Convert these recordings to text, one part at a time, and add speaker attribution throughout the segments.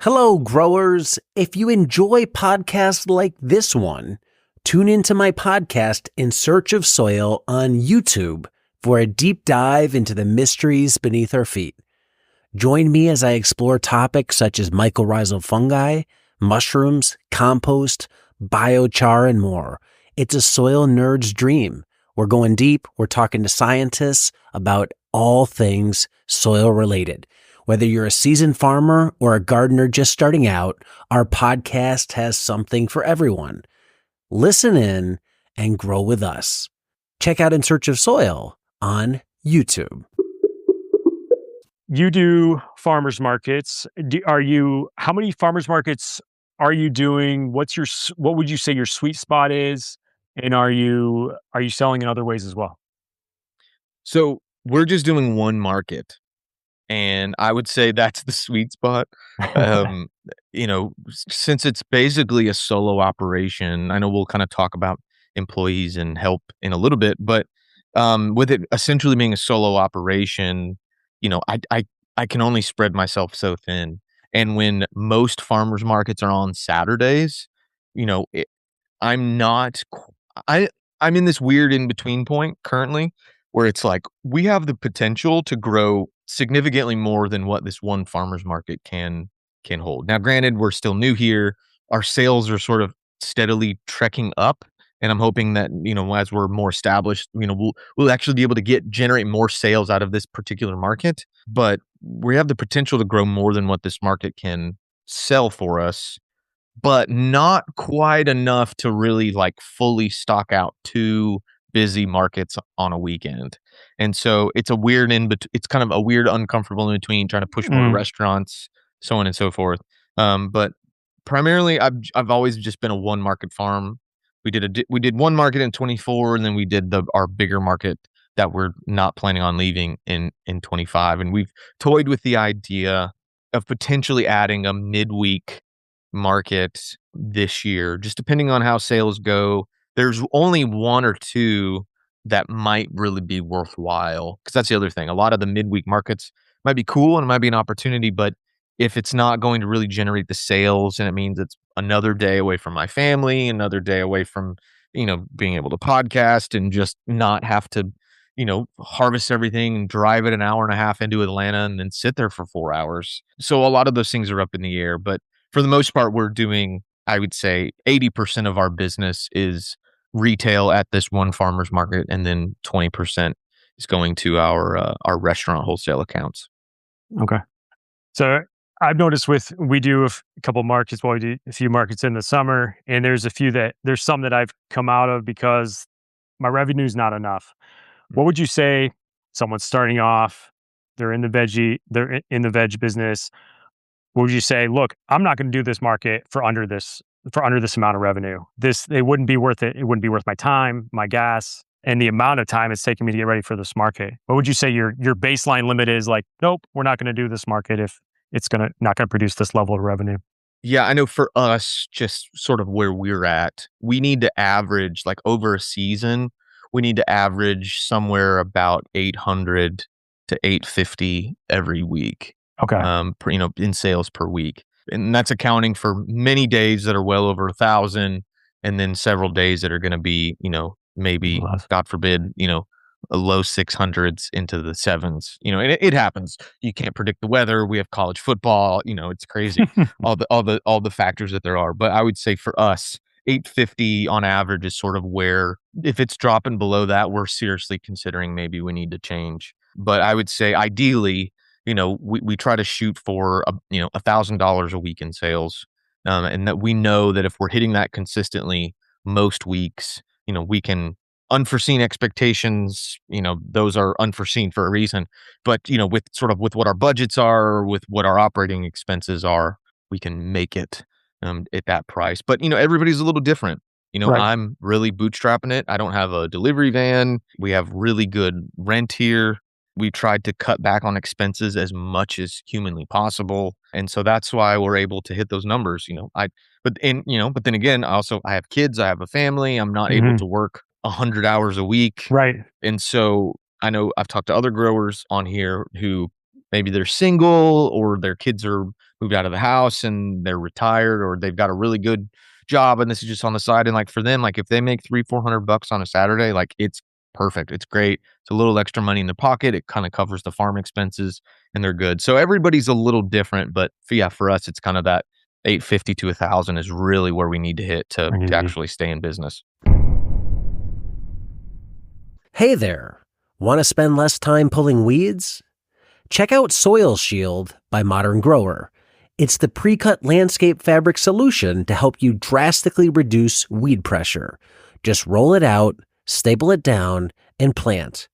Speaker 1: Hello, growers. If you enjoy podcasts like this one, tune into my podcast In Search of Soil on YouTube for a deep dive into the mysteries beneath our feet. Join me as I explore topics such as mycorrhizal fungi, mushrooms, compost, biochar, and more. It's a soil nerd's dream. We're going deep. We're talking to scientists about all things soil related. Whether you're a seasoned farmer or a gardener just starting out, our podcast has something for everyone. Listen in and grow with us. Check out In Search of Soil on YouTube.
Speaker 2: You do farmers markets. How many farmers markets are you doing? What would you say your sweet spot is? And are you selling in other ways as well?
Speaker 3: So we're just doing one market, and I would say that's the sweet spot. Um, since it's basically a solo operation, I know we'll kind of talk about employees and help in a little bit, but with it essentially being a solo operation, I can only spread myself so thin. And when most farmers markets are on Saturdays, you know, it, I'm not. I'm in this weird in between point currently, where it's like we have the potential to grow significantly more than what this one farmers market can hold. Now, granted, we're still new here. Our sales are sort of steadily trekking up, and I'm hoping that as we're more established, we'll actually be able to generate more sales out of this particular market. But we have the potential to grow more than what this market can sell for us, but not quite enough to really like fully stock out two busy markets on a weekend. And so it's a weird it's kind of a weird uncomfortable in between trying to push more to restaurants, so on and so forth. But primarily I've always just been a one market farm. We did one market in 24, and then we did our bigger market that we're not planning on leaving in 25. And we've toyed with the idea of potentially adding a midweek market this year, just depending on how sales go. There's only one or two that might really be worthwhile, because that's the other thing. A lot of the midweek markets might be cool and it might be an opportunity, but if it's not going to really generate the sales, and it means it's another day away from my family, another day away from, being able to podcast and just not have to, harvest everything and drive it an hour and a half into Atlanta and then sit there for 4 hours. So a lot of those things are up in the air, but for the most part, we're doing, I would say 80% of our business is retail at this one farmer's market, and then 20% is going to our restaurant wholesale accounts.
Speaker 2: Okay. So I've noticed we do a couple markets, we do a few markets in the summer, and there's some that I've come out of because my revenue is not enough. What would you say someone's starting off, they're in the veg business? What would you say, look, I'm not going to do this market for under this amount of revenue. It wouldn't be worth it. It wouldn't be worth my time, my gas, and the amount of time it's taking me to get ready for this market. What would you say your baseline limit is? Like, nope, we're not going to do this market if it's not going to produce this level of revenue.
Speaker 3: Yeah, I know for us, just sort of where we're at, we need to average, like over a season, we need to average somewhere about 800 to 850 every week.
Speaker 2: Okay.
Speaker 3: In sales per week. And that's accounting for many days that are well over 1,000, and then several days that are going to be, maybe, God forbid, a low 600s into the sevens. And it happens. You can't predict the weather. We have college football. It's crazy. all the factors that there are. But I would say for us, 850 on average is sort of where, if it's dropping below that, we're seriously considering maybe we need to change. But I would say ideally, we try to shoot for $1,000 a week in sales, and that we know that if we're hitting that consistently most weeks, we can unforeseen expectations. Those are unforeseen for a reason. But with what our budgets are, with what our operating expenses are, we can make it at that price. But everybody's a little different.
Speaker 2: Right.
Speaker 3: I'm really bootstrapping it. I don't have a delivery van. We have really good rent here. We tried to cut back on expenses as much as humanly possible. And so that's why we're able to hit those numbers. But then again, I have kids, I have a family. I'm not able to work 100 hours a week.
Speaker 2: Right.
Speaker 3: And so I know I've talked to other growers on here who maybe they're single or their kids are moved out of the house and they're retired, or they've got a really good job and this is just on the side. And like for them, like if they make $300-400 on a Saturday, like it's perfect. It's great. It's a little extra money in their pocket. It kind of covers the farm expenses and they're good. So everybody's a little different, but yeah, for us, it's kind of that 850 to 1,000 is really where we need to hit to actually stay in business.
Speaker 1: Hey there, want to spend less time pulling weeds? Check out Soil Shield by Modern Grower. It's the pre-cut landscape fabric solution to help you drastically reduce weed pressure. Just roll it out, staple it down, and plant.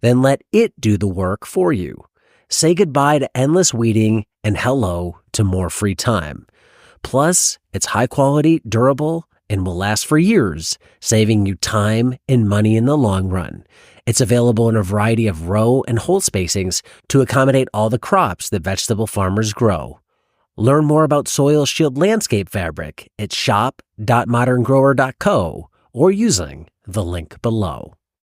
Speaker 1: Then let it do the work for you. Say goodbye to endless weeding and hello to more free time. Plus, it's high quality, durable, and will last for years, saving you time and money in the long run. It's available in a variety of row and hole spacings to accommodate all the crops that vegetable farmers grow. Learn more about Soil Shield landscape fabric at shop.moderngrower.co or using the link below.